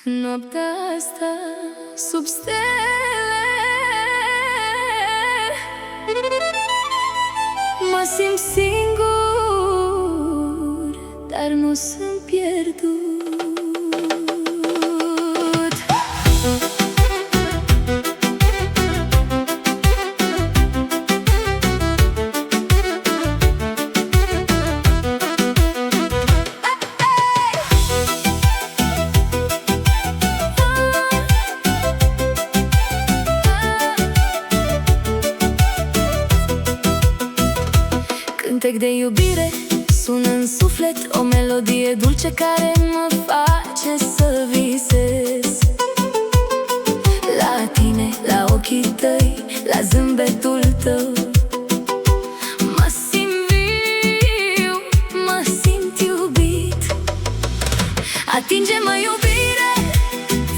Noaptea asta sub stele mă simt singur, dar nu sunt pierdut. Cântec de iubire sună în suflet, o melodie dulce care mă face să visez la tine, la ochii tăi, la zâmbetul tău. Mă simt viu, mă simt iubit. Atinge-mă, iubire,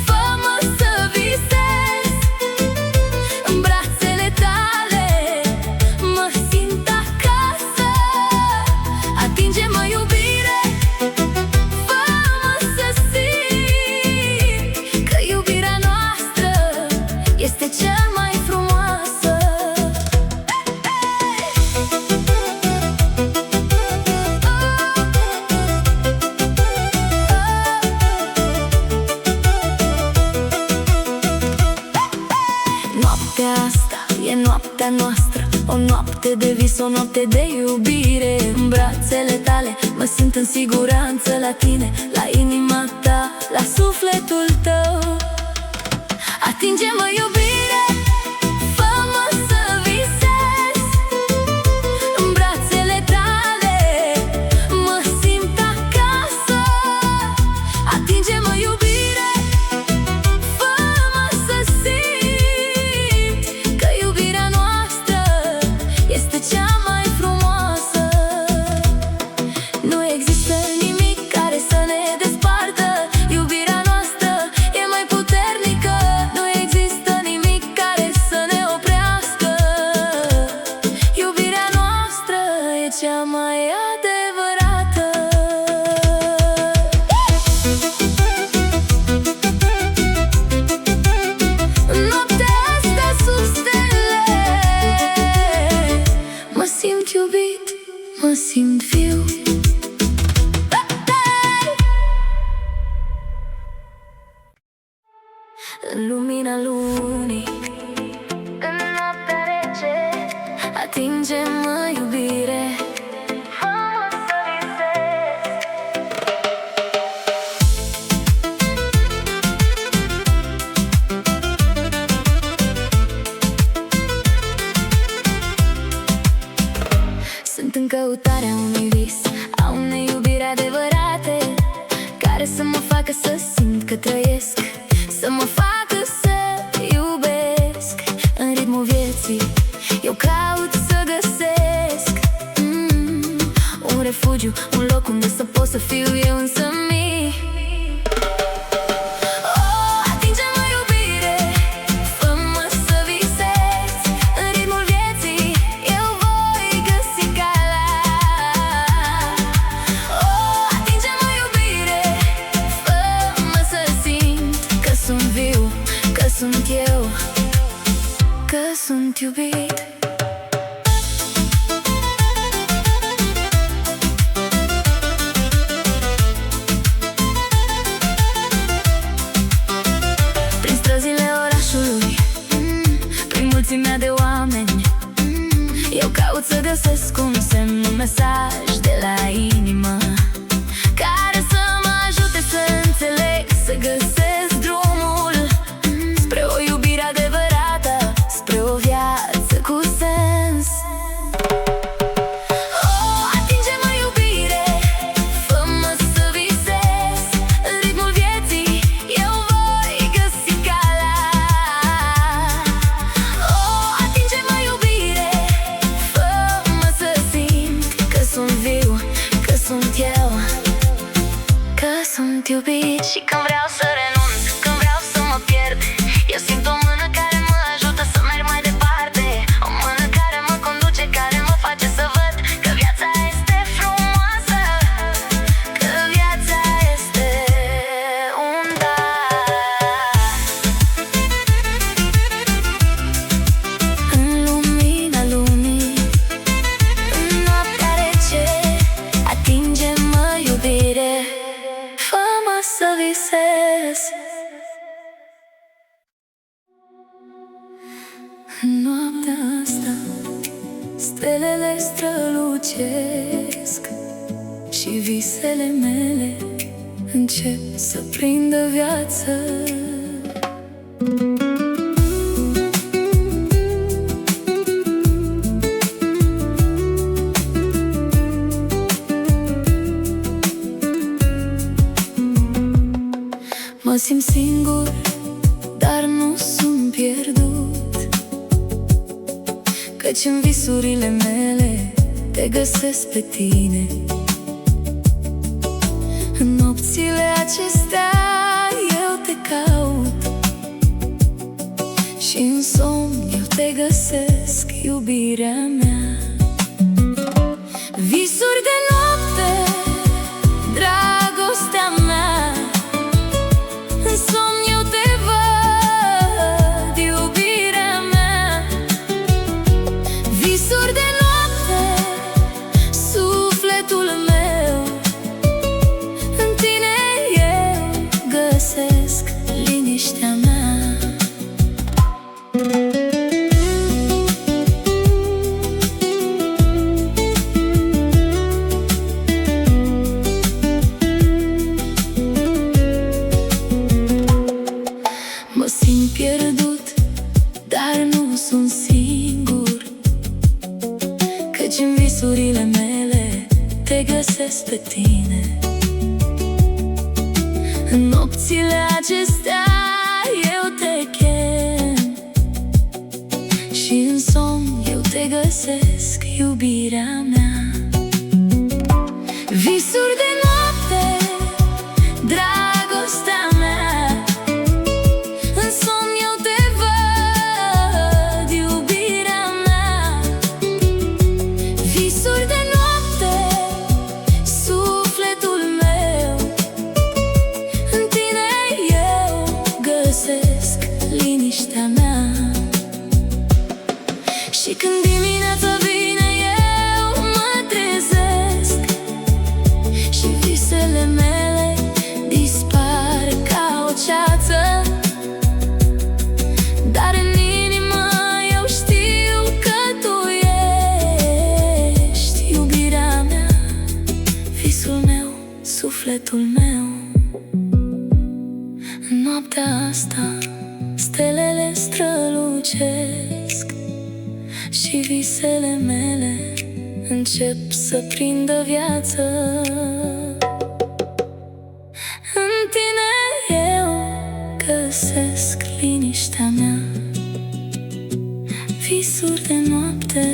fă-mă să visez în brațele tale, mă simt acasă. Atinge-mă, iubire, fă-mă să simt că iubirea noastră este cea mai frumoasă. Noaptea asta e noaptea noastră, o noapte de vis, o noapte de iubire. În brațele tale mă simt în siguranță, la tine, la inima ta, la sufletul tău. Atinge-mă, iubire, fă-mă să visez în brațele tale, mă simt acasă. Atinge-mă, iubire, fă-mă să simt că iubirea noastră este cea mai frumoasă. Nu există nimic care să ne despartă, iubirea noastră e mai puternică. Nu există nimic care să ne oprească, iubirea noastră e cea mai adevărată. Noaptea asta sub stele mă simt iubit, mă simt viu. În lumina lunii, în noaptea rece, atinge-mă, iubire, fă-mă să visez. Sunt în căutarea unui vis, a unei iubiri adevărate, care să mă facă să simt că trăiesc, să mă facă să iubesc. În ritmul vieții eu caut să găsesc un refugiu, un loc unde să pot să fiu eu însămi. Oh, atinge-mă, iubire, fă-mă să visez. În ritmul vieții eu voi găsi calea. Oh, atinge-mă, iubire, fă-mă să simt că sunt viu, că sunt eu, că sunt iubit. Prin străzile orașului, prin mulțimea de oameni, eu caut să găsesc un semn, un mesaj de la inimă, care să mă ajute să înțeleg, să găsesc drumul spre o iubire adevărată, spre o viață cu sens. Oh, atinge-mă, iubire, fă-mă să visez. În ritmul vieții eu voi găsi calea. Oh, atinge-mă, iubire, fă-mă să simt că sunt viu, că sunt eu, că sunt iubit. Și când vreau să renunț, când vreau să mă pierd, eu simt o mână care mă ajută să merg mai departe, o mână care mă conduce, care mă face să văd că viața este frumoasă, că viața este un dar. visez. În noaptea asta stelele strălucesc și visele mele încep să prindă viață. Mă simt singur, dar nu sunt pierdut, căci în visurile mele te găsesc pe tine. În nopțile acestea eu te caut și în somn eu te găsesc, iubirea mea. Visuri de noapte, dragostea mea, în somn eu te văd, iubirea mea. Visuri de noapte, sufletul meu, în tine eu găsesc liniștea mea. Mă simt pierdut, dar nu sunt singur, căci în visurile mele te găsesc pe tine. În nopțile acestea eu te chem și în somn eu te găsesc, iubirea mea. Visuri de noapte, dragostea mea, în somn eu te văd, iubirea mea. Visuri de noapte, sufletul meu, în tine eu găsesc liniștea mea. Și când dimineața vine eu mă trezesc și visele mele dispar ca o ceață, dar în inimă eu știu că tu ești, iubirea mea. Visul meu, sufletul meu. În noaptea asta stelele strălucesc și visele mele încep să prindă viață. În tine eu găsesc liniștea mea. Visuri de noapte,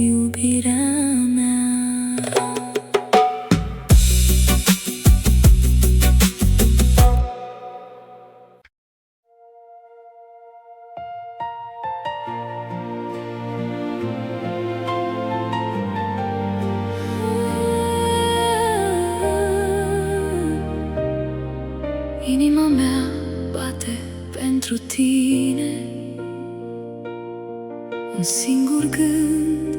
iubirea mea. Inima mea bate pentru tine, un singur gând,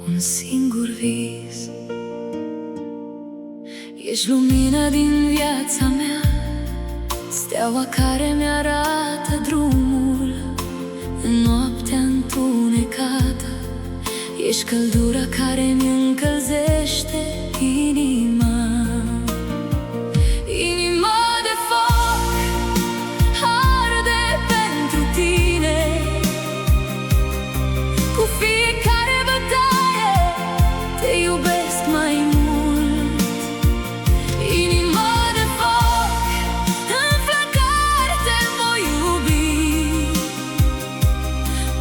un singur vis. Ești lumina din viața mea, steaua care mi-arată drumul în noaptea întunecată. Ești căldura care mi încălzește inima. Inima de foc arde pentru tine, cu fiecare bătaie te iubesc mai mult. Inima de foc, în flăcări te voi iubi,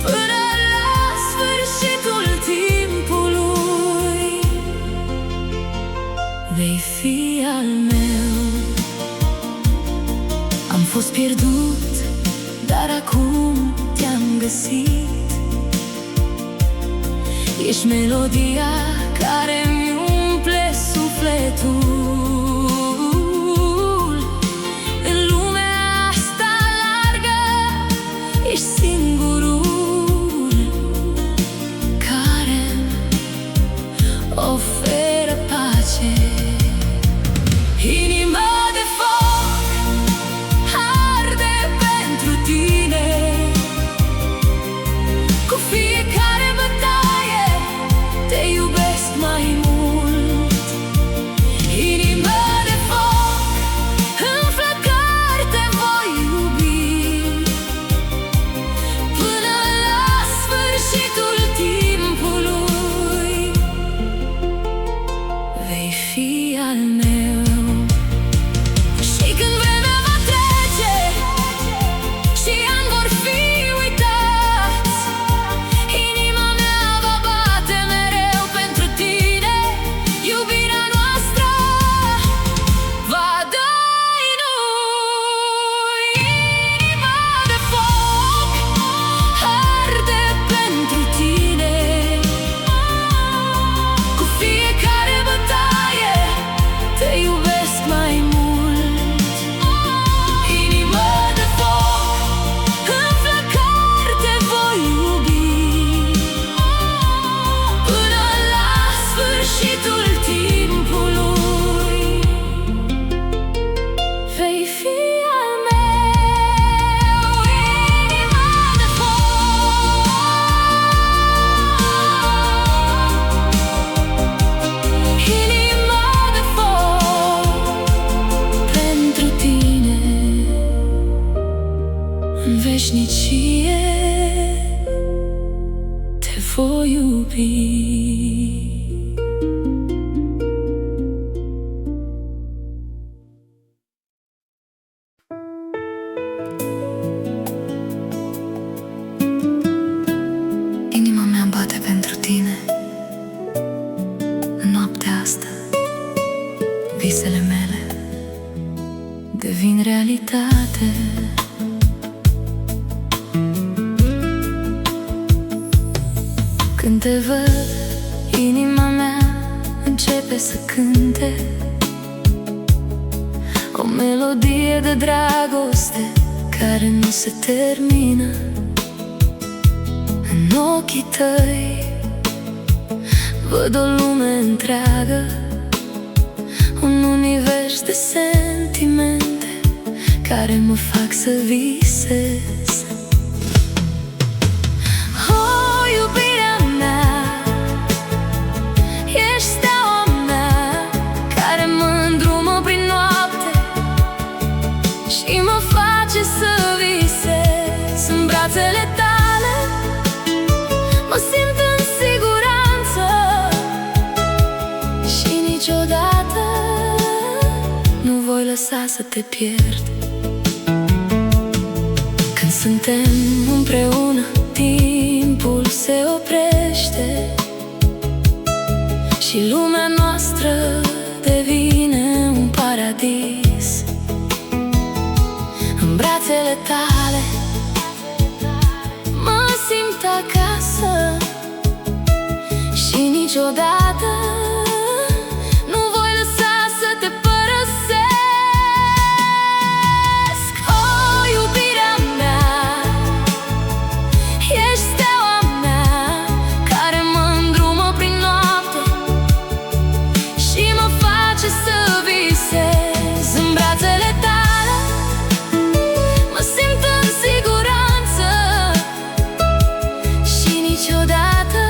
până la sfârșitul timpului. Vei fi al meu. Am fost pierdut, dar acum te-am găsit. Ești melodia care-mi umple sufletul. În lumea asta largă ești singurul care oferă pace. iubi. Inima mea bate pentru tine. În noaptea asta visele mele devin realitate. Când te văd, inima mea începe să cânte o melodie de dragoste care nu se termină. În ochii tăi văd o lume întreagă, un univers de sentimente care mă fac să visez. Oh, iubirea mea, ești steaua mea care mă îndrumă prin noapte și mă face să visez. În brațele tale mă simt în siguranță și niciodată nu voi lăsa să te pierd. Când suntem împreună, timpul se oprește și lumea noastră devine un paradis. În brațele tale mă simt acasă și niciodată nu voi lăsa să te părăsesc. Oh, iubirea mea, ești steaua mea care mă îndrumă prin noapte și mă face să visez. În brațele tale mă simt în siguranță și niciodată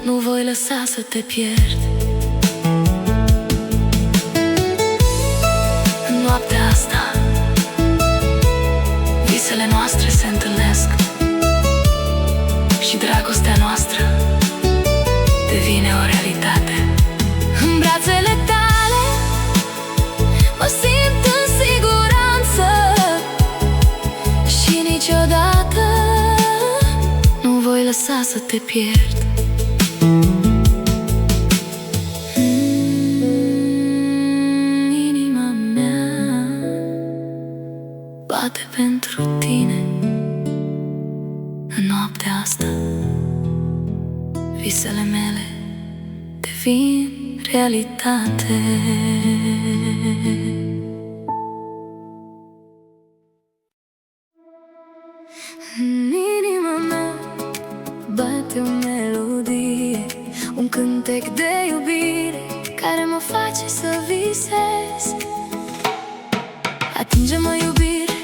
nu voi lăsa să te pierd. În noaptea asta visele noastre se întâlnesc și dragostea noastră devine o realitate. În brațele tale mă simt în siguranță și niciodată nu voi lăsa să te pierd. Inima mea bate pentru tine. În noaptea asta visele mele devin realitate. În inima mea bate o melodie, un cântec de iubire care mă face să visez. Atinge-mă, iubire,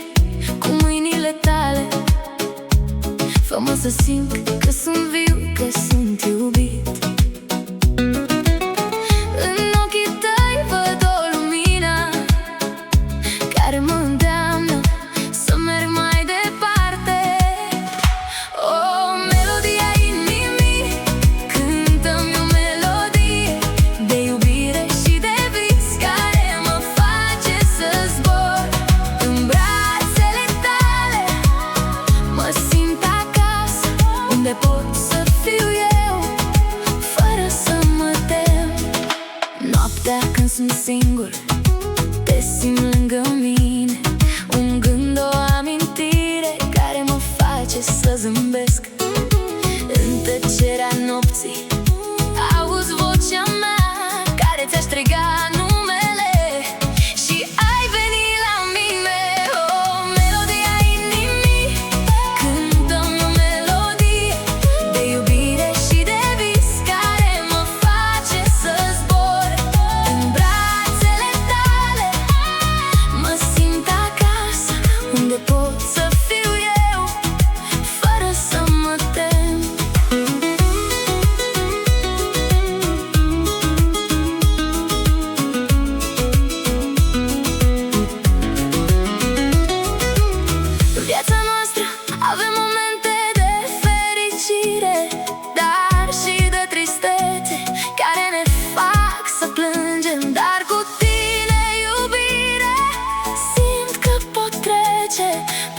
cu mâinile tale, fă-mă să simt că sunt viu, că sunt iubit. În ochii tăi văd o lumină care mă îndeamnă să merg mai departe. O melodie a inimii, cântă-mi o melodie de iubire și de vis care mă face să zbor. În brațele tale mă simt acasă, unde pot să fiu eu fără să mă tem. Noaptea când sunt singur, te simt lângă mine, un gând, o amintire care mă face să zâmbesc. În tăcerea nopții auzi vocea mea care ți-a strigat numele și ai venit la mine. O melodie a inimii, cântă-mi o melodie de iubire și de vis care mă face să zbor. În brațele tale mă simt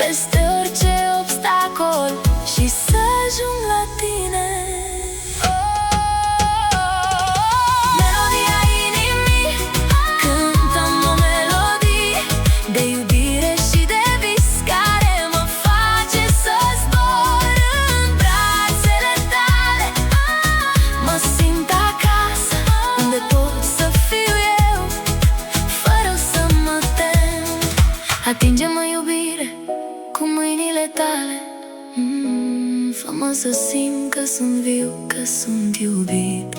peste orice obstacol și să ajung la tine. Melodia inimii, cântăm o melodie de iubire și de vis care mă face să zbor în brațele tale. Mă simt acasă, unde pot să fiu eu, fără să mă tem. Atinge-mă, iubire, cu mâinile tale. Fă-mă să simt că sunt viu, că sunt iubit.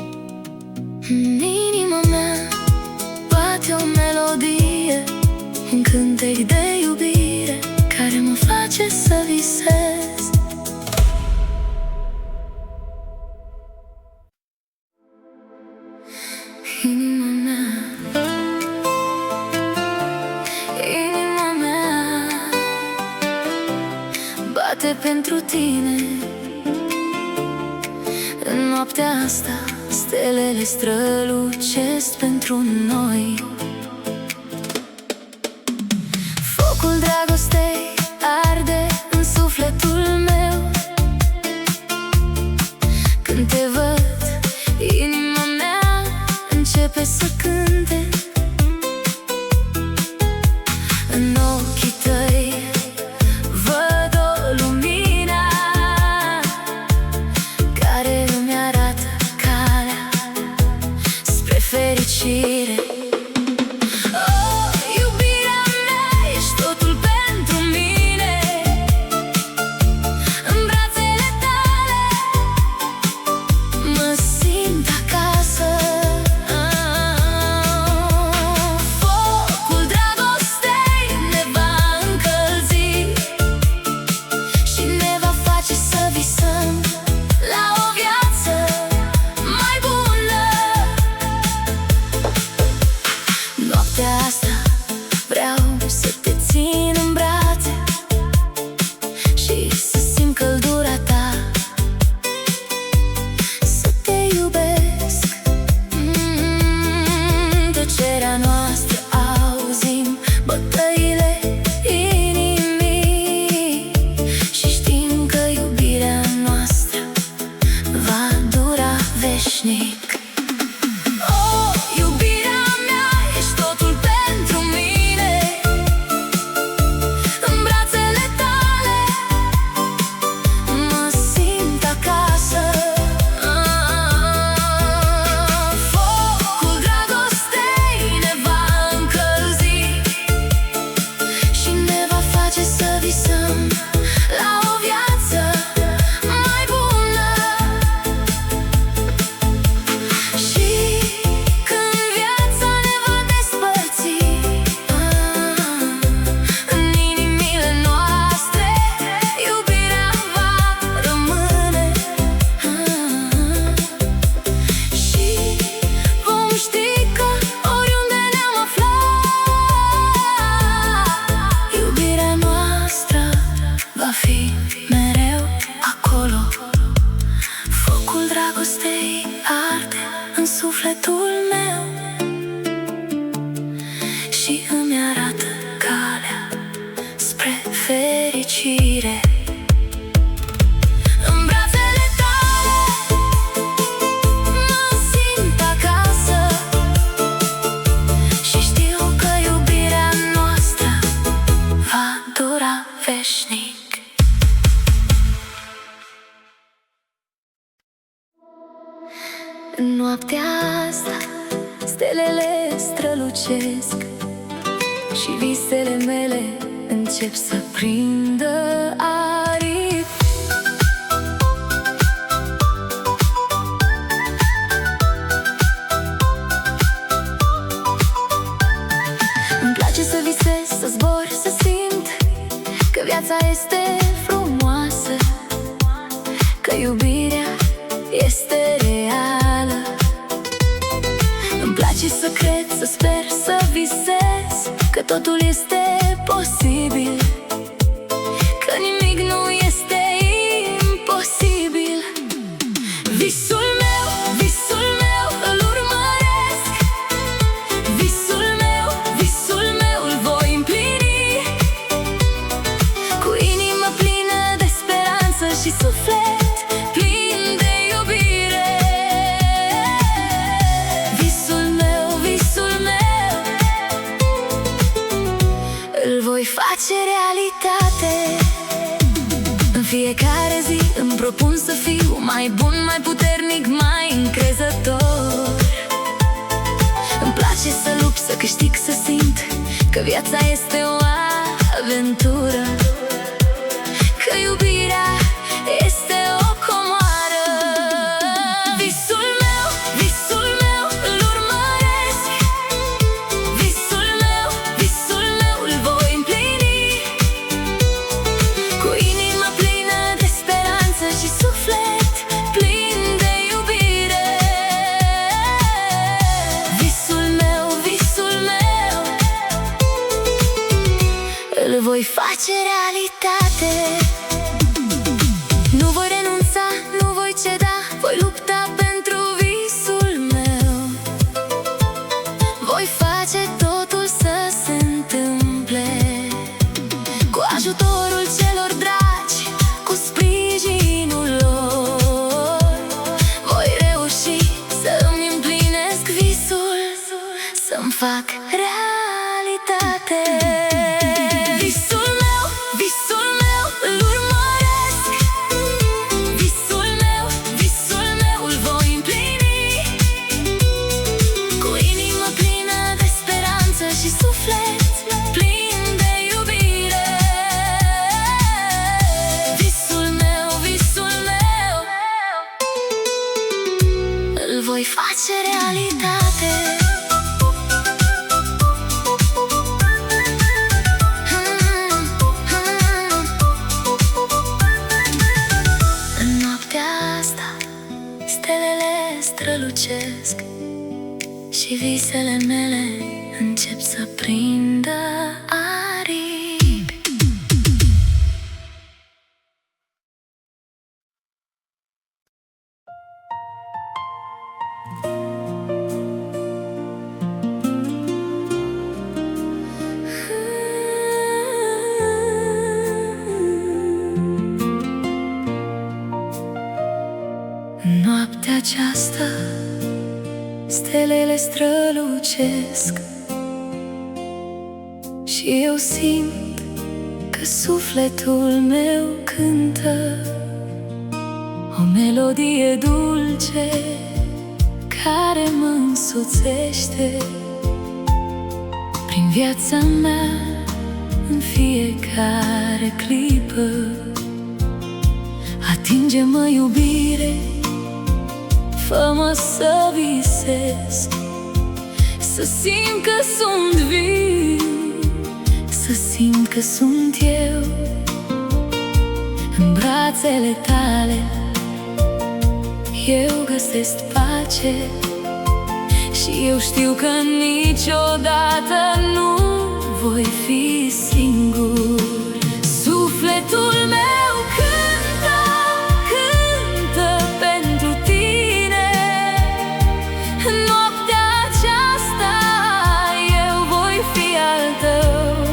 În inima mea bate o melodie, un cântec de iubire care mă face să visez. Inima mea, inima mea bate pentru tine. În noaptea asta stelele strălucesc pentru noi. Focul dragostei arde în sufletul meu. Când te văd, inima mea începe să cânte. În ochii tăi văd o lumină care îmi arată calea spre fericire. Sufletul meu și îmi arată calea spre fericire. În brațele tale mă simt acasă și știu că iubirea noastră va dura veșnic. În noaptea asta stelele strălucesc și visele mele încep să prindă aripi. Îmi place să visez, să zbor, să simt că viața este frumoasă, că iubirea este reală. Îmi place să cred, să sper, să visez că totul este posibil, că nimic nu este imposibil. Visul meu, visul meu îl urmăresc. Visul meu îl voi împlini. Cu fiecare zi îmi propun să fiu mai bun, mai puternic, mai încrezător. Îmi place să lupt, să câștig, să simt că viața este o aventură, că iubirea este o comoară. Visul meu, visul meu, îl urmăresc. Visul meu, visul meu, îl voi împlini. Cu inima plină de speranță și suflet plin de iubire. Visul meu, visul meu, îl voi face realitate. Nu voi renunța, nu voi ceda, voi lupta pentru visul meu. Voi face totul să se întâmple, cu ajutorul celor dragi, cu sprijinul lor. Voi reuși să îmi împlinesc visul, să-mi fac realitate. Visul meu, visul meu, îl urmăresc. Visul meu, visul meu, îl voi împlini. Cu inima plină de speranță și suflet plin de iubire. Visul meu, visul meu, îl voi face realitate. Strălucesc și visele mele încep să prindă aripi. Noaptea aceasta stelele strălucesc și eu simt că sufletul meu cântă o melodie dulce care mă însoțește prin viața mea în fiecare clipă. Atinge-mă, iubire, fă-mă să visez, să simt că sunt viu, să simt că sunt eu. În brațele tale eu găsesc pace și eu știu că niciodată nu voi fi singur. Sufletul meu cântă, cântă pentru tine. Noaptea aceasta eu voi fi al tău.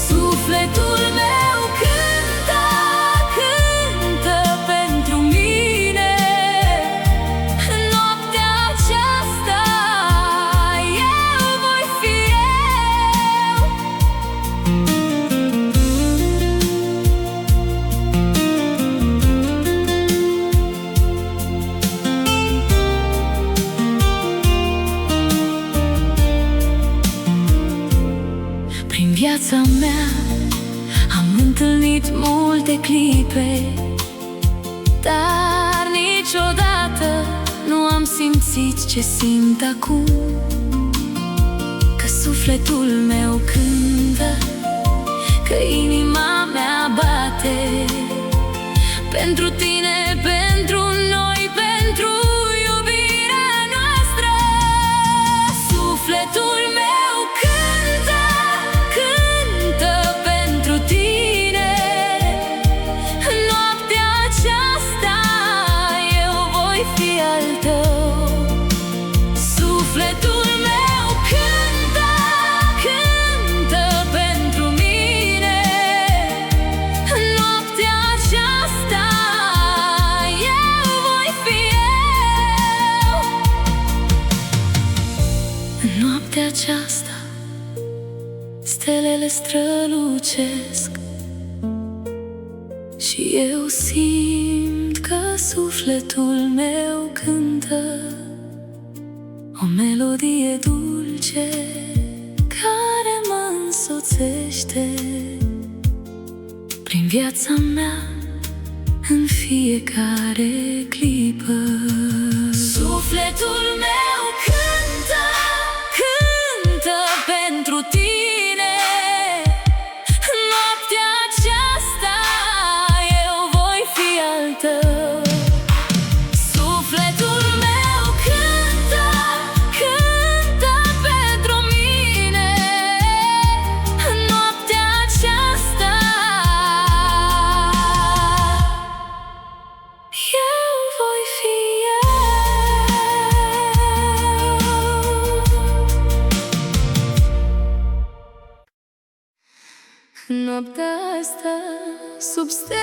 Sufletul meu cântă, cântă pentru mine. Noaptea aceasta eu voi fi eu. Prin viața mea am întâlnit multe clipe, dar niciodată nu am simțit ce simt acum. Că sufletul meu cântă, că inima mea bate pentru tine, pentru noi, pentru iubirea noastră. Sufletul meu cântă, cântă pentru tine. Noaptea aceasta eu voi fi al tău. Sufletul meu cântă, cântă pentru mine. Noaptea aceasta eu voi fi eu. Noaptea aceasta stelele strălucesc și Și eu simt că sufletul meu cântă o melodie dulce care mă însoțește prin viața mea în fiecare clipă. Sufletul meu cântă, cântă pentru tine. Noaptea aceasta eu voi fi al tău. Sufletul meu cântă, cântă pentru mine. Noaptea aceasta eu voi fi noaptea asta sub stele.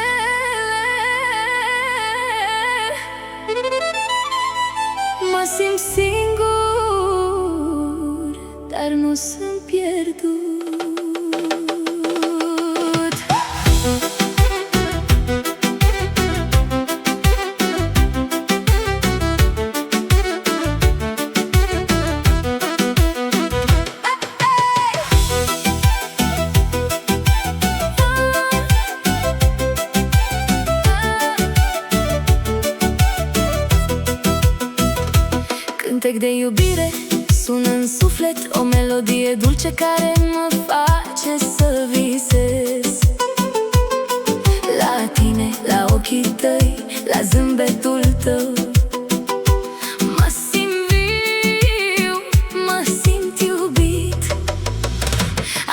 Mă simt singur, dar nu sunt pierdut. Cântec de iubire sună în suflet, o melodie dulce care mă face să visez la tine, la ochii tăi, la zâmbetul tău. Mă simt viu, mă simt iubit.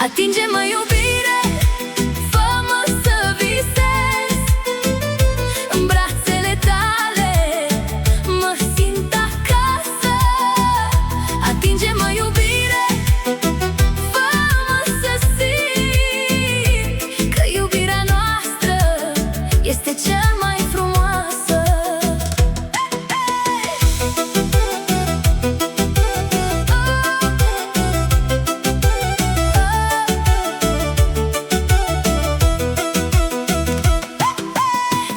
Atinge-mă, iubire, fă-mă să visez în brațele tale. Mă simt acasă. Atinge-mă, iubire, fă-mă să simt că iubirea noastră este cea mai frumoasă.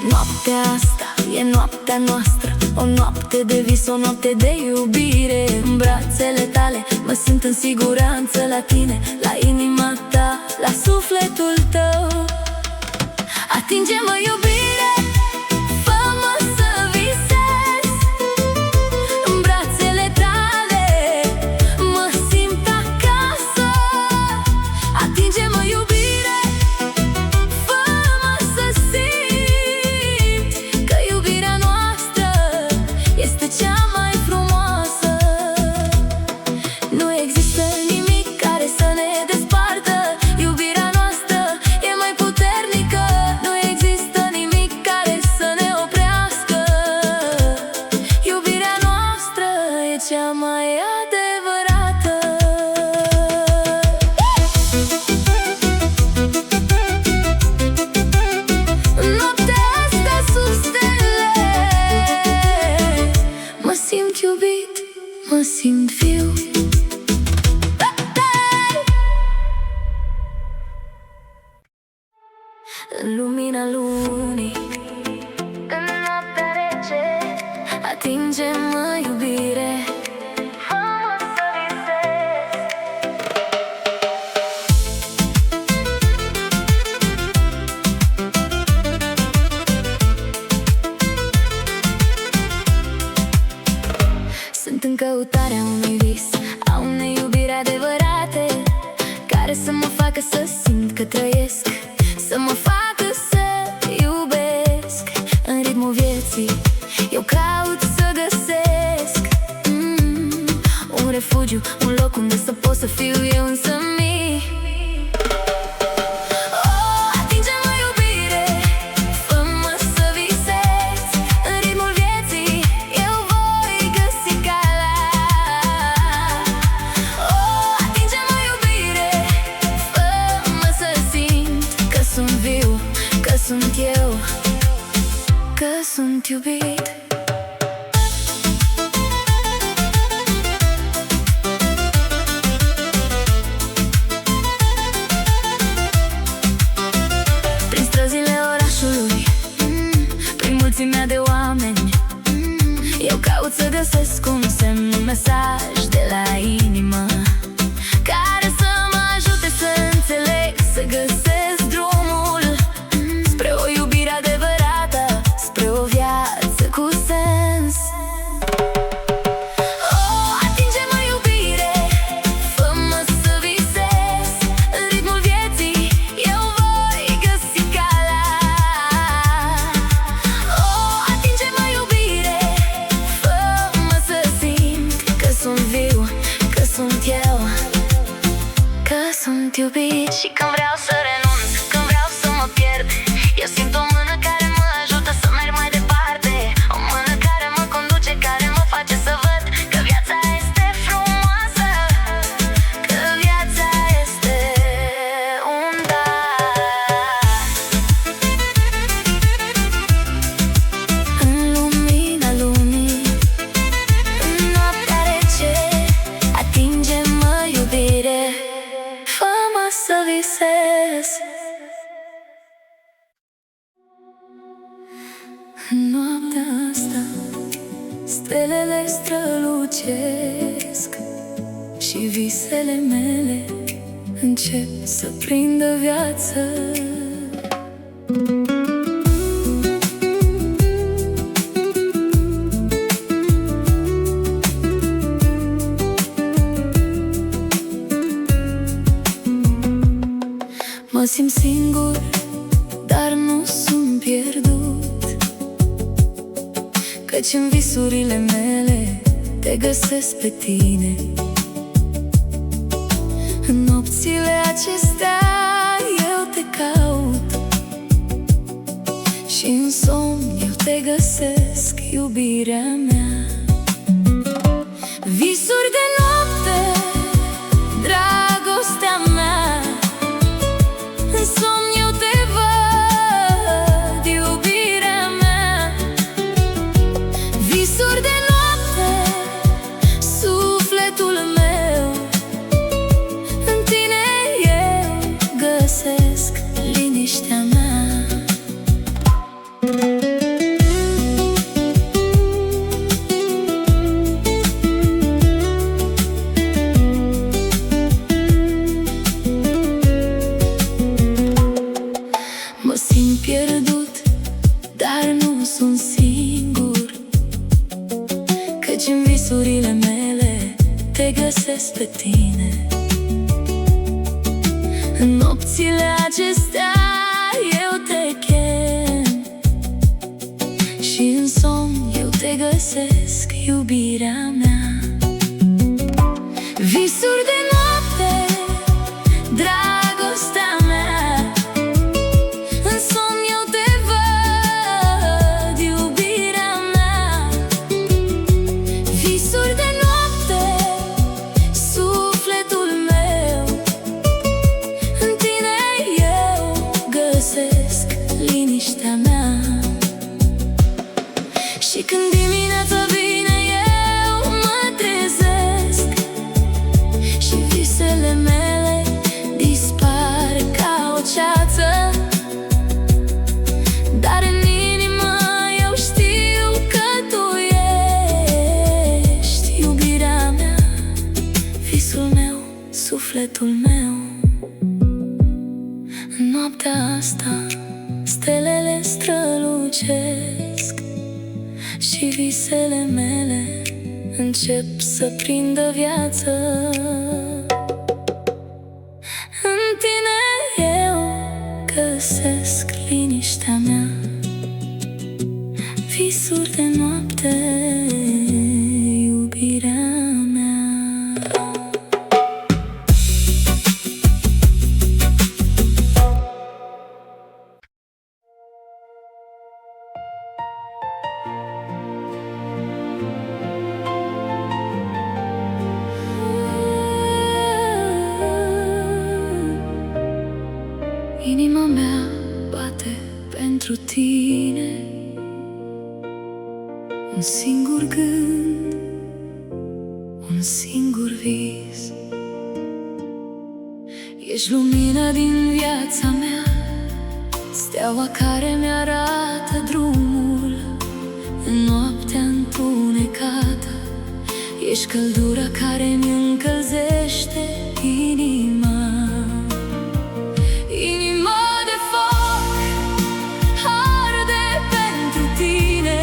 Noaptea asta e noaptea noastră, o noapte de vis, o noapte de iubire. În brațele tale mă simt în siguranță, la tine, la inima ta, la sufletul tău. Atinge-mă, iubire, fă-mă să visez în brațele tale. Mă simt acasă. Atinge-mă, iubire, fă-mă să simt că iubirea noastră este cea mai frumoasă. Nu există nimic care să ne despartă. Iubirea noastră e mai puternică. Nu există nimic care să ne oprească. Iubirea noastră e cea mai adevărată. Noaptea asta sub stele, mă simt iubit, mă simt viu. În lumina lunii, în noaptea rece, atinge-mă, iubire, fă-mă să visez. Sunt în căutarea unui vis, a unei iubiri adevărate, care să mă facă să simt că trăiesc, să mă facă să iubesc. În ritmul vieții eu caut să găsesc un refugiu, un loc unde să pot să fiu eu însămi. Atinge-mă, iubire, fă-mă să visez. În ritmul vieții eu voi găsi calea. Atinge-mă, iubire, fă-mă să simt că sunt viu, că sunt eu, că sunt iubit. Prin străzile orașului să găsesc un semn, un mesaj de la inimă care să mă ajute să înțeleg, să găsesc drumul spre o iubire adevărată, spre o viață cu sens. Atinge-mă, iubire, fă-mă să visez, în ritmul vieții eu voi găsi calea. Atinge-mă, iubire, fă-mă să simt că sunt viu, că sunt eu, că sunt iubit. Și când vreau să renunț, când vreau să mă pierd, eu simt o mână care mă ajută să merg mai departe, o mână care mă conduce, care mă face să văd că viața este frumoasă, că viața este un dar. În lumina lumii, în noaptea rece, atinge-mă, iubire, fă-mă să visez. În noaptea asta stelele strălucesc și visele mele încep să prindă viață. Mă simt singur, dar nu sunt pierdut, căci în visurile mele te găsesc pe tine. În nopțile acestea eu te caut și în somn eu te găsesc, iubirea mea. Visuri de noapte, dragostea mea, în somn eu te văd, iubirea mea. Visuri de noapte, sufletul meu, în tine eu găsesc liniștea mea. Mă simt pierdut, dar nu sunt singur, căci în visurile mele te găsesc pe tine. În nopțile acestea eu te chem și în somn eu te găsesc, iubirea mea. Visuri de noapte, dragostea mea, în somn eu te văd, iubirea mea. Visuri de noapte, sufletul meu, în tine eu găsesc liniștea mea. Și când dimineața vine eu mă trezesc și visele mele dispar ca o ceață, dar în inimă eu știu că tu ești, iubirea mea, visul meu, sufletul meu. În noaptea asta stelele strălucesc și visele mele încep să prindă viață. În tine eu găsesc liniștea mea. Visuri de noapte, iubirea mea. Inima mea bate pentru tine, un singur gând, un singur vis. Ești lumina din viața mea, steaua care mi-arată drumul în noaptea întunecată. Ești căldura care-mi încălzește inima. Inima de foc arde pentru tine.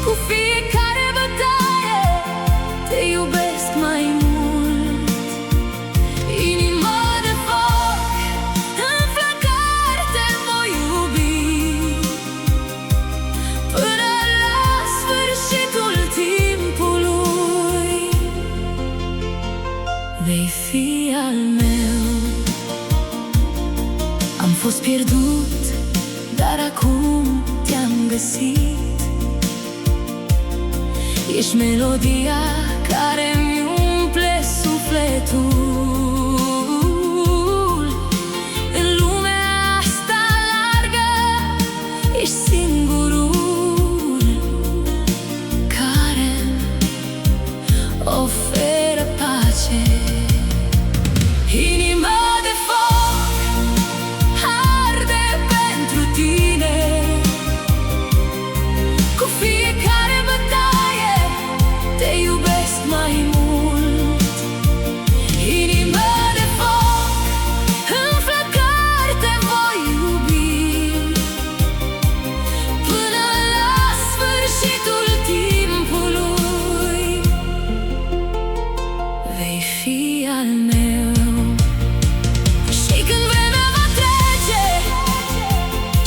Cu fiecare bătaie te iubesc mai mult. Inima de foc, în flăcări te voi iubi până la sfârșitul timpului. Vei fi al meu. Am fost pierdut, dar acum te-am găsit. Ești melodia care-mi umple sufletul. În lumea asta largă ești singurul care-mi oferă pace. Inima de foc arde pentru tine. Cu fiecare bătaie te iubesc mai mult. Inima de foc, în flăcări te voi iubi până la sfârșitul timpului. Vei fi al meu. Și când vremea va trece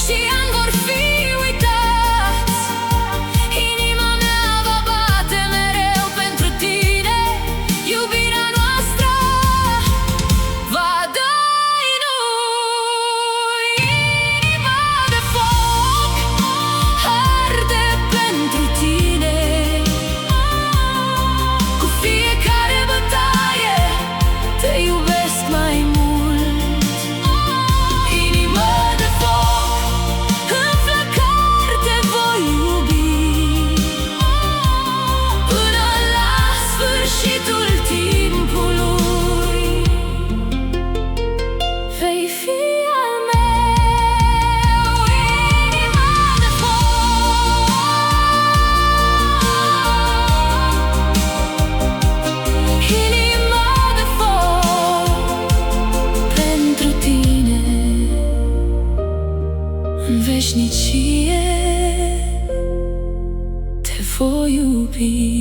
și ani vor fi uitați, inima mea va bate mereu pentru tine. Iubirea noastră va da inui. Inima de foc arde pentru tine. Cu fiecare bătaie te iubesc mai mult. Inima de foc, în flăcări te voi iubi până la sfârșitul timpului. Vei fi al meu. Inima de foc, inima de foc pentru tine. În veșnicie te voi iubi.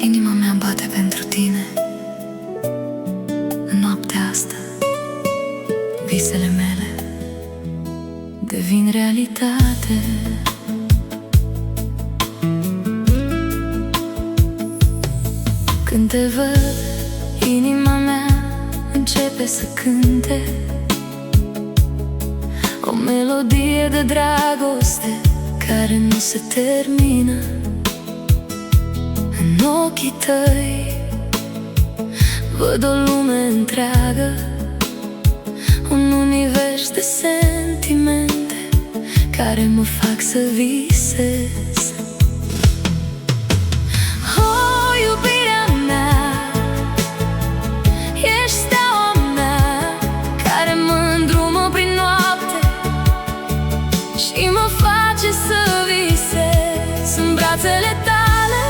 Inima mea bate pentru tine. În noaptea asta visele mele devin realitate. Când te văd, inima mea începe să cânte o melodie de dragoste care nu se termină. În ochii tăi văd o lume întreagă, un univers de sentimente care mă fac să visez. Oh, iubirea mea, ești steaua mea care mă îndrumă prin noapte și mă face să visez. În brațele tale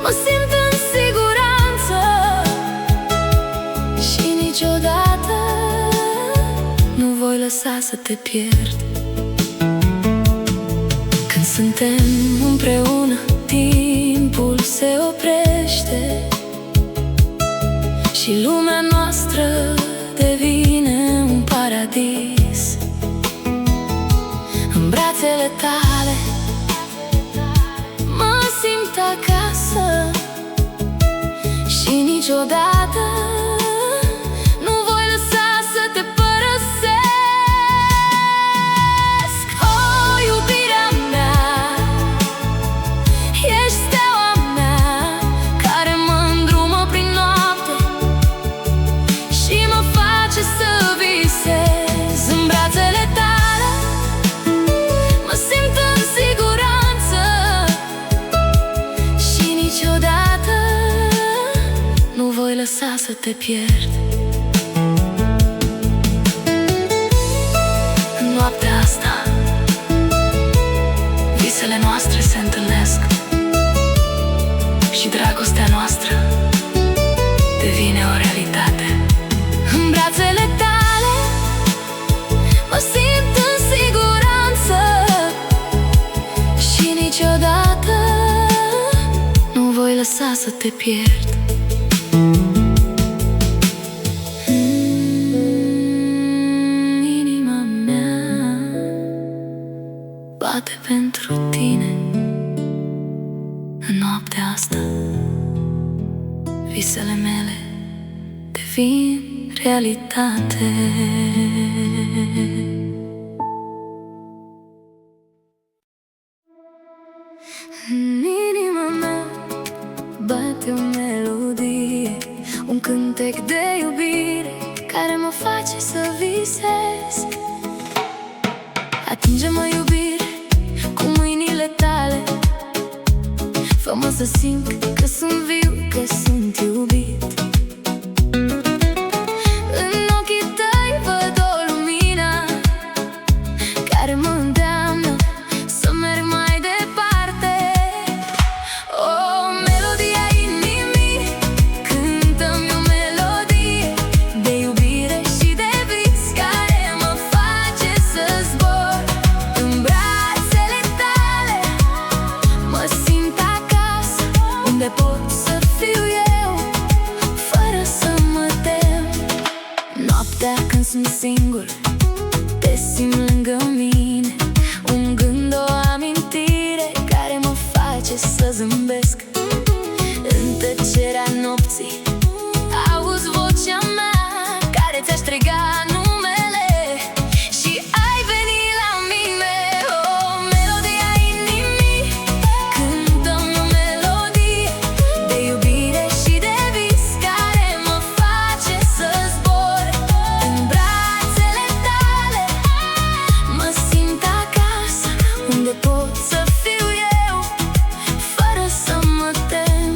mă simt în siguranță și niciodată nu voi lăsa să te pierd. Când suntem împreună, timpul se oprește și lumea noastră devine un paradis. În brațele tale mă simt acasă și niciodată nu voi lăsa să te părăsesc. Oh, iubirea mea, ești steaua mea care mă îndrumă prin noapte și mă face să visez. În brațele tale mă simt în siguranță și niciodată te pierd. În noaptea asta visele noastre se întâlnesc și dragostea noastră devine o realitate. În brațele tale mă simt în siguranță și niciodată nu voi lăsa să te pierd. Inima mea bate pentru tine. În noaptea asta visele mele devin realitate. În inima mea bate o melodie, un cântec de iubire care mă face să visez. Atinge-mă, iubire, cu mâinile tale, fă-mă să simt că sunt viu, că sunt iubit. În ochii tăi văd o lumină care mă îndeamnă să merg mai departe. O melodie a inimii, cântă-mi o melodie de iubire și de vis care mă face să zbor în brațele tale. Mă simt acasă, unde pot să fiu eu, fără să mă tem. Noaptea când sunt singur, te simt lângă mine, un gând, o amintire care mă face să zâmbesc. În tăcerea nopții auzi vocea mea care ți-a strigat numele și ai venit la mine. O melodie a inimii, cântă-mi o melodie de iubire și de vis care mă face să zbor în brațele tale. Mă simt acasă, unde pot să fiu eu, fără să mă tem.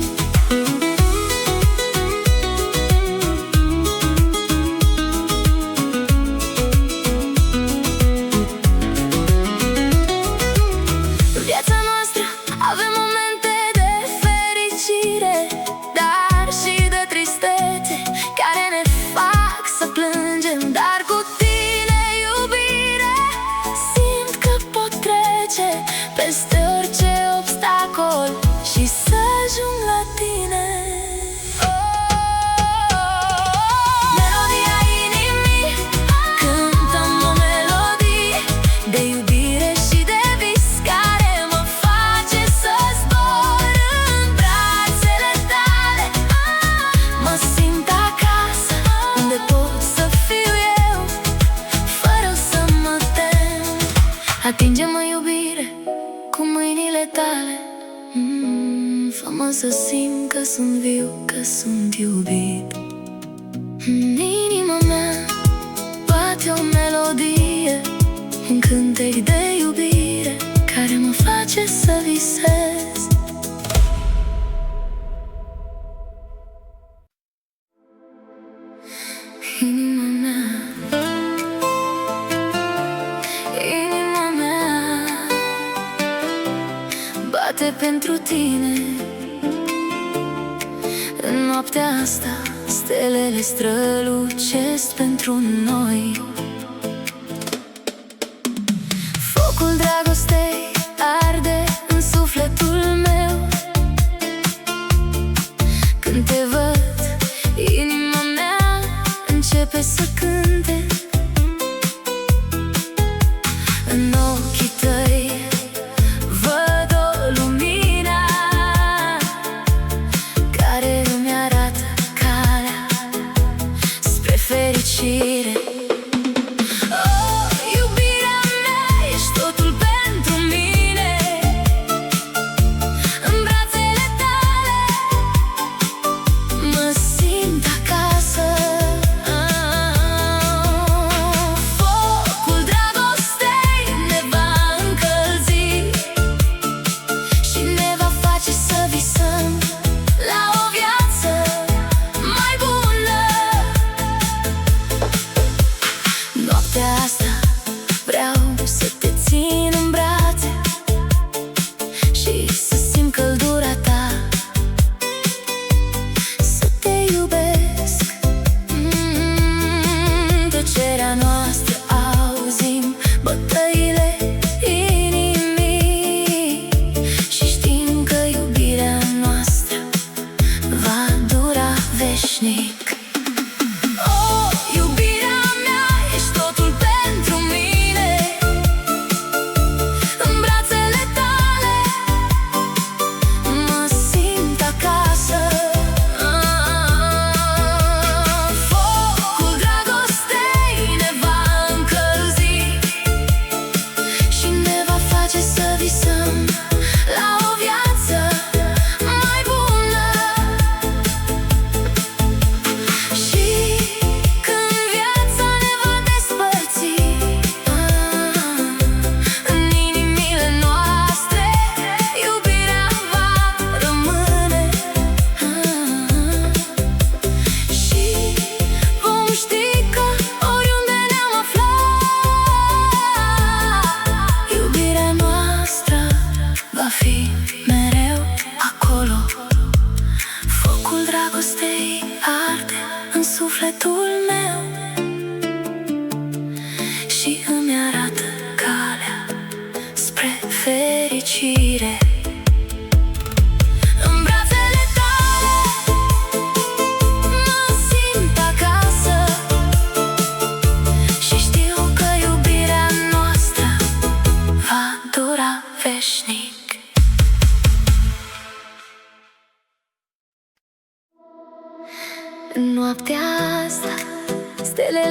În viața noastră avem momente de fericire, dar și de tristețe care ne fac să plângem. Dar cu tine, iubire, simt că pot trece peste orice obstacol și să ajung la tine. Melodia inimii, cântă-mi o melodie de iubire și de vis care mă face să zbor în brațele tale. Mă simt acasă, unde pot să fiu eu, fără să mă tem. Atinge-mă, iubire, cu mâinile tale, fă-mă să simt că sunt viu, că sunt iubit. În inima mea bate o melodie, un cântec de iubire care mă face să visez. Inima mea, inima mea bate pentru tine. În noaptea asta stelele strălucesc pentru noi. Focul dragostei arde în sufletul meu. Când te văd, inima mea începe să cânte. În ochii tăi văd o lumină care îmi arată calea spre fericire. Oh, iubirea mea, ești totul pentru mine. În brațele tale mă simt acasă.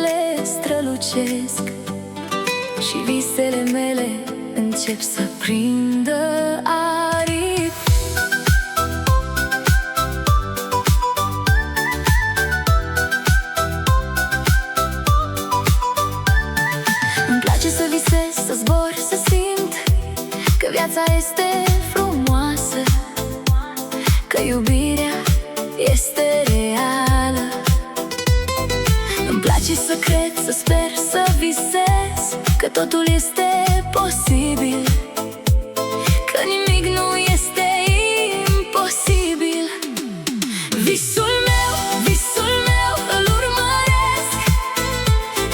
stelele strălucesc și visele mele încep să prindă aripi. Îmi place să visez, să zbor, să simt că viața este frumoasă, că iubirea este reală. Îmi place să cred, să sper, să visez că totul este posibil, că nimic nu este imposibil. Visul meu, visul meu, îl urmăresc.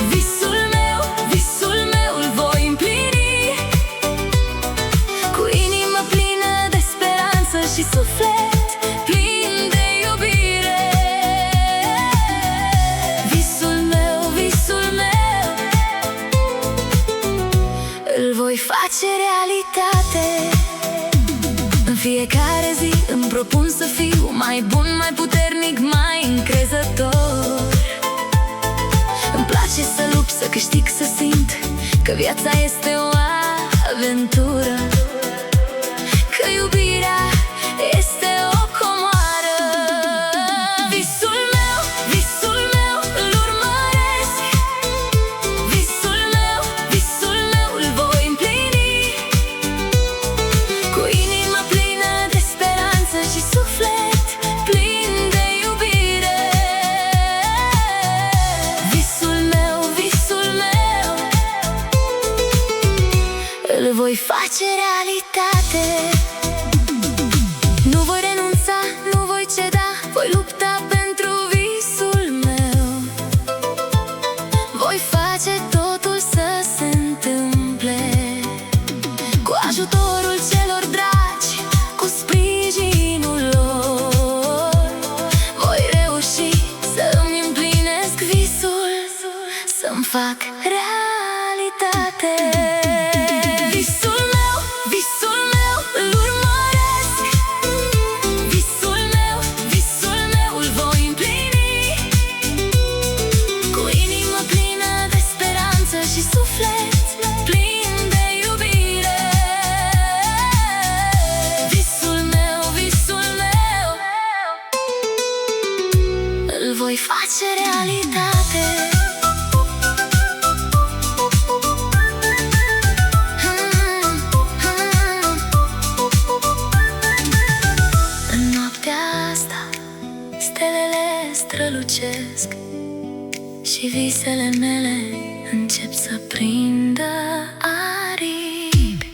Visul meu, îl voi împlini, cu inimă plină de speranță și suflet plin de iubire. Visul meu, îl voi face realitate. În fiecare zi îmi propun să fiu mai bun, mai puternic, mai încrezător. Îmi place să lupt, să câștig, să simt că viața este o aventură, că iubirea este o comoară. Visul meu, îl urmăresc. Visul meu, îl voi împlini, cu inimă plină de speranță și suflet plin de iubire. Visul meu, îl voi face realitate. Nu voi renunța, nu voi ceda, voi lupta pentru visul meu. Voi face totul să se întâmple, cu ajutorul celor dragi, cu sprijinul lor. Voi reuși să îmi împlinesc visul, să-mi fac realitate. Visul meu, îl urmăresc. Visul meu, îl voi împlini, cu inimă plină de speranță și suflet plin de iubire. Visul meu, îl voi face realitate. Stelele strălucesc și visele mele încep să prindă aripi.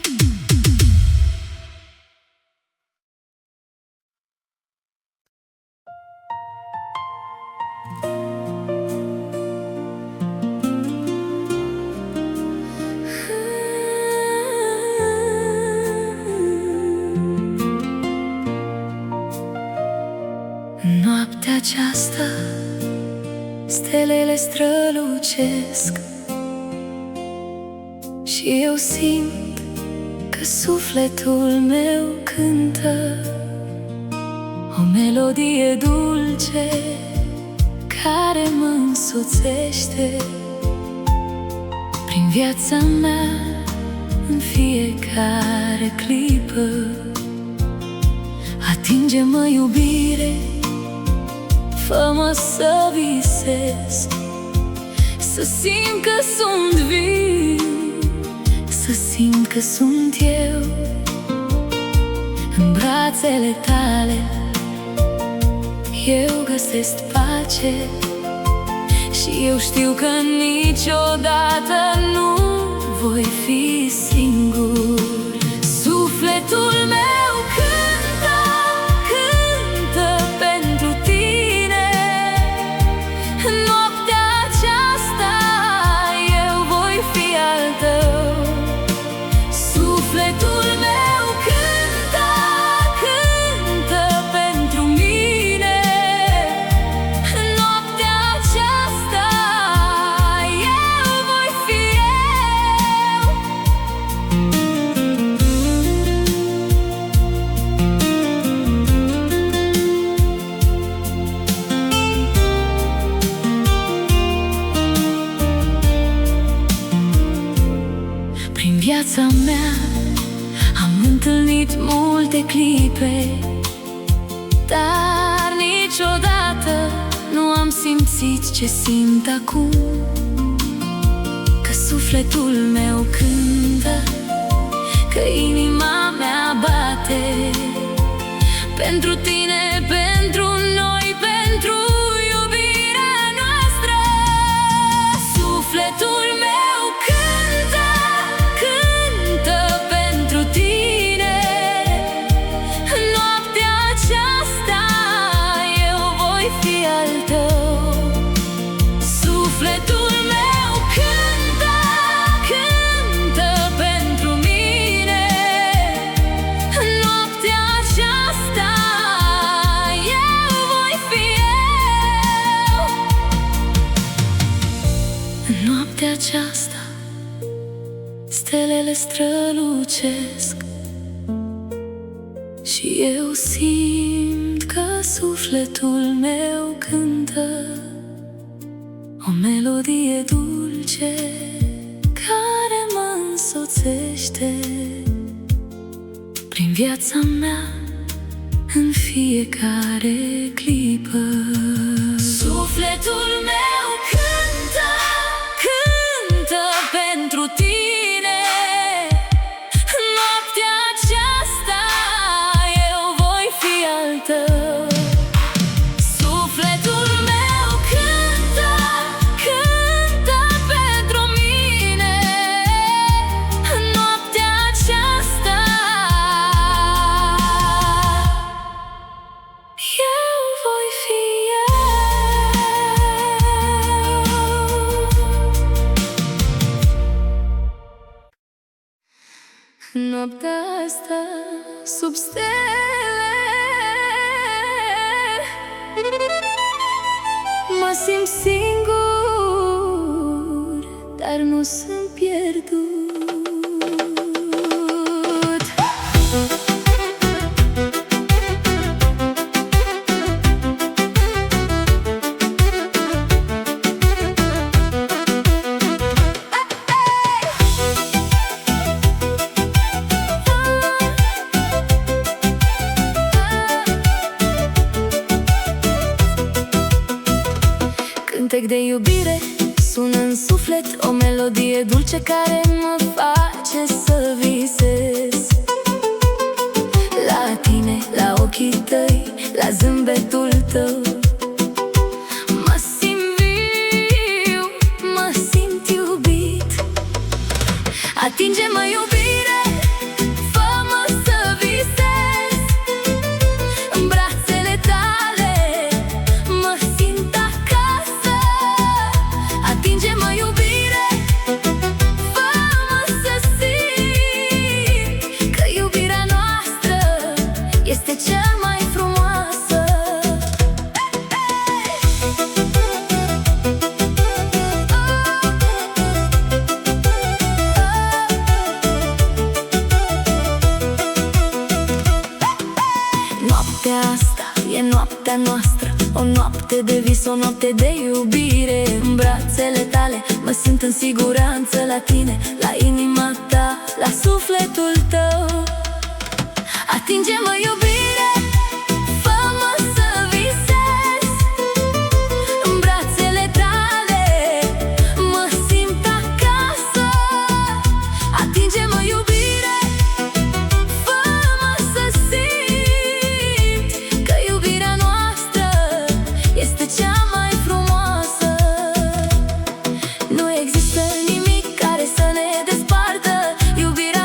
Noaptea aceasta stelele strălucesc și eu simt că sufletul meu cântă o melodie dulce care mă însoțește prin viața mea în fiecare clipă. Atinge-mă, iubire, fă-mă să visez, să simt că sunt viu, să simt că sunt eu. În brațele tale eu găsesc pace și eu știu că niciodată nu voi fi singur. Sufletul meu cântă, cântă pentru tine. În noaptea aceasta eu voi fi al tău. Sufletul meu cântă, cântă pentru mine. În noaptea aceasta eu voi fi viața mea am întâlnit multe clipe, dar niciodată nu am simțit ce simt acum. Că sufletul meu cântă, că inima mea bate pentru tine, pentru noi, pentru iubirea noastră. Sufletul meu cântă, cântă pentru tine. În noaptea aceasta eu voi fi al tău. Sufletul meu cântă, cântă pentru mine. În noaptea aceasta eu voi fi eu. În noaptea aceasta stelele strălucesc și eu simt că sufletul meu cântă o melodie dulce care mă însoțește prin viața mea în fiecare clipă. Sufletul meu cântă, cântă pentru tine. În noaptea aceasta eu voi fi al tău. Sufletul meu cântă, cântă pentru mine. În noaptea aceasta eu voi fi eu. Noaptea asta sub stele mă simt singur, dar nu sunt pierdut. Cântec de iubire sună în suflet, o melodie dulce care mă face să visez la tine, la ochii tăi, la zâmbetul tău. Mă simt viu, mă simt iubit. Atinge-mă, iubire, fă-mă să visez în brațele tale. Mă simt acasă. Atinge-mă, iubire, fă-mă să simt că iubirea noastră este cea mai frumoasă. Noaptea asta e noaptea noastră, o noapte de vis, o noapte de iubire. În brațele tale mă simt în siguranță, la tine, la inima ta, la sufletul tău. Atinge-mă, iubire, fă-mă să visez în brațele tale. Mă simt acasă. Atinge-mă, iubire, fă-mă să simt că iubirea noastră este cea mai frumoasă. Nu există nimic care să ne despartă. Iubirea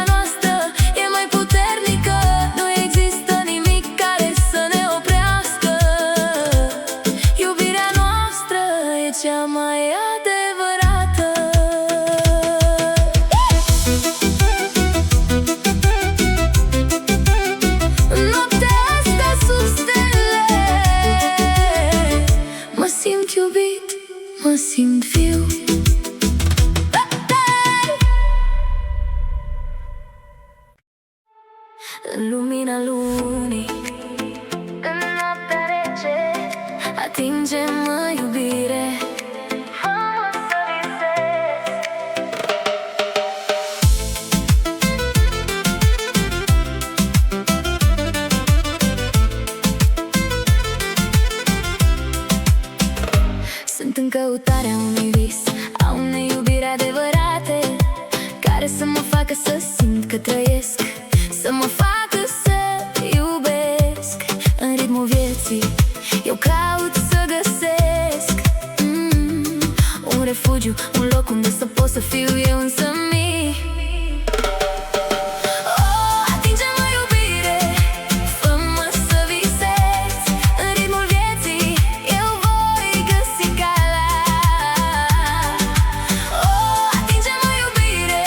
care să mă facă să simt că trăiesc, să mă facă să iubesc. În ritmul vieții eu caut să găsesc un refugiu, un loc unde să pot să fiu eu însămi. Atinge-mă, iubire, fă-mă să visez. În ritmul vieții eu voi găsi calea. Atinge-mă, iubire,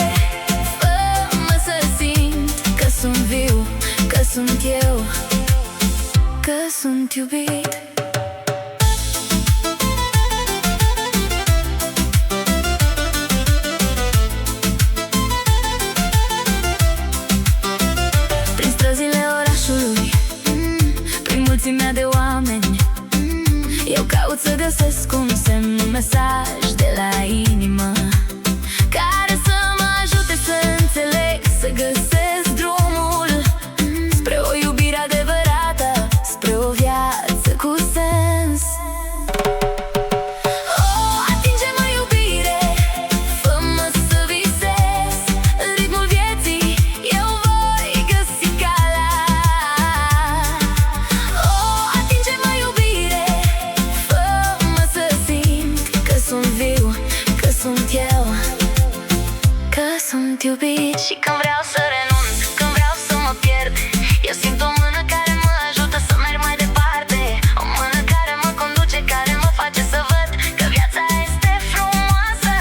fă-mă să simt că sunt viu, că sunt eu, că sunt iubit. Prin străzile orașului, prin mulțimea de oameni, eu caut să găsesc un semn, un mesaj de la inimă, care să mă ajute să înțeleg, să găsesc drumul spre o iubire adevărată, spre o viață cu sens. Atinge-mă, iubire, fă-mă să visez. În ritmul vieții eu voi găsi calea. Atinge-mă, iubire, fă-mă să simt că sunt viu, că sunt eu, că sunt iubit. Și când vreau să renunț, când vreau să mă pierd, eu simt o mână care mă ajută să merg mai departe, o mână care mă conduce, care mă face să văd că viața este frumoasă,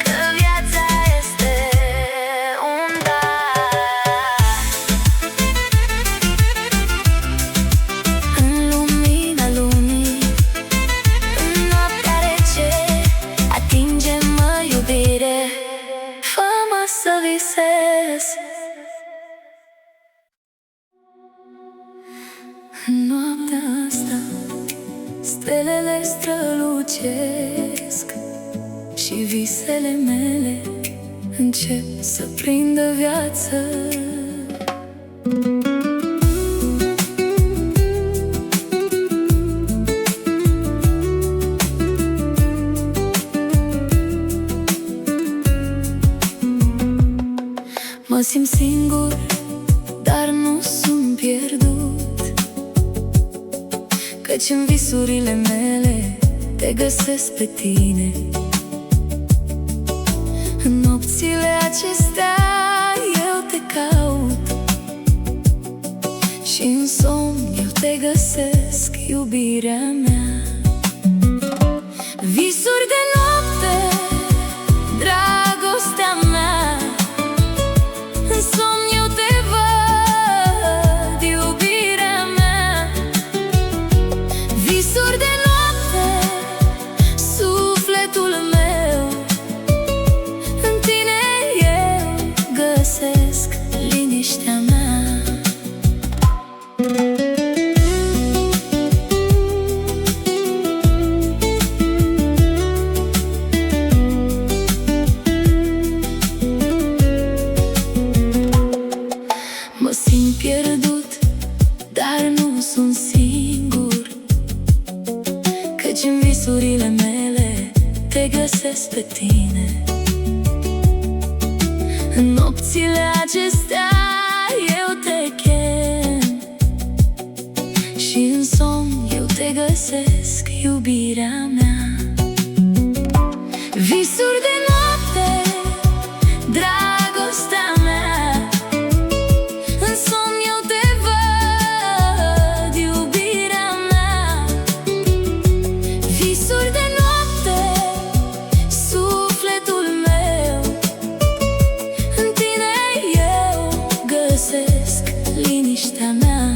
că viața este un dar. În lumina lumii, în noaptea rece, atinge-mă, iubire, fă-mă să visez. În noaptea asta stelele strălucesc și visele mele încep să prindă viață. Mă simt singur, dar nu sunt pierdut, căci în visurile mele te găsesc pe tine. În nopțile acestea eu te caut și în somn eu te găsesc, iubirea mea. Visuri de noapte, dragostea mea, în somn eu te văd, iubirea mea. Visuri de noapte, sufletul meu, în tine eu găsesc liniștea mea. Mă simt pierdut, dar nu sunt singur, căci în visurile mele te găsesc pe tine. În nopțile acestea eu te chem și în somn eu te găsesc, iubirea mea. Visuri de noapte, dragostea mea, în somn eu te văd, iubirea mea. Visuri de noapte, sufletul meu, în tine eu găsesc liniștea mea.